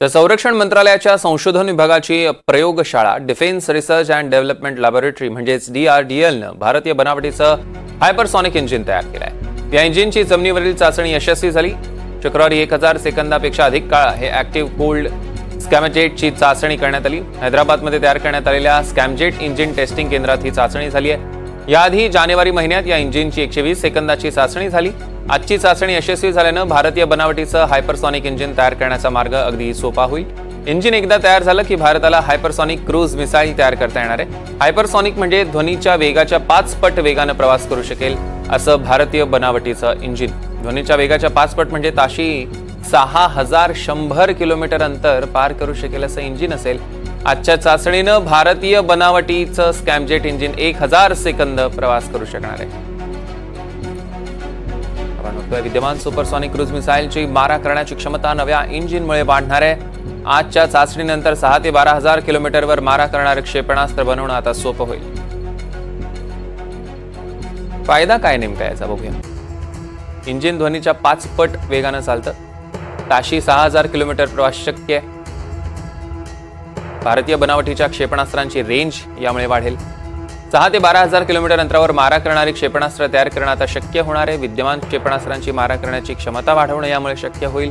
तर संरक्षण मंत्रालयाच्या संशोधन विभागाची प्रयोगशाळा defence research and development laboratory म्हणजेच DRDLनं भारतीय बनावटीचं हायपरसॉनिक इंजिन तयार केलं आहे। या इंजिनची जमिनीवरील चाचणी यशस्वी झाली। शुक्रवारी 1000 सेकंदापेक्षा अधिक काळ हे ऍक्टिव्ह कोल्ड स्कॅमजेटची चाचणी करण्यात आली। हैदराबादमध्ये तयार करण्यात आलेल्या स्कॅमजेट इंजिन टेस्टिंग केंद्रात ही चाचणी झाली आहे। याआधी जानेवारी महिन्यात या इंजिनची 120 सेकंदाची चाचणी झाली। आजची चाचणी यशस्वी झाल्यानं भारतीय बनावटीचं हायपरसॉनिक इंजिन तयार करण्याचा मार्ग अगदी सोपा होईल। इंजिन एकदा तयार झालं की भारताला हायपरसॉनिक क्रूज मिसाईल तयार करता येणार आहे। हायपरसॉनिक म्हणजे ध्वनीच्या वेगाच्या 5 पट वेगानं प्रवास करू शकेल असं भारतीय बनावटीचं इंजिन। ध्वनीच्या वेगाच्या 5 पट म्हणजे ताशी 6100 किलोमीटर अंतर पार करू शकेल असं इंजिन असेल। आजच्या चाचणीनं भारतीय बनावटीचं स्कॅमजेट इंजिन 1000 सेकंद प्रवास करू शकणार आहे। विद्यमान सुपरसॉनिक क्रूज मिसाईलची मारा करण्याची क्षमता नव्या इंजिनमुळे वाढणार आहे। आजच्या चाचणीनंतर 6 ते 12,000 किलोमीटरवर मारा करणारे क्षेपणास्त्र बनवणं आता सोपं होईल। फायदा काय नेमका याचा बघूया। इंजिन ध्वनीच्या 5 पट वेगानं चालतं। ताशी 6000 किलोमीटर प्रवास शक्य आहे। भारतीय बनावटीच्या क्षेपणास्त्रांची रेंज यामुळे वाढेल। 6 ते 12,000 किलोमीटर अंतरावर मारा करणारी क्षेपणास्त्र तयार करणं आता शक्य होणार आहे। विद्यमान क्षेपणास्त्रांची मारा करण्याची क्षमता वाढवणं यामुळे शक्य होईल।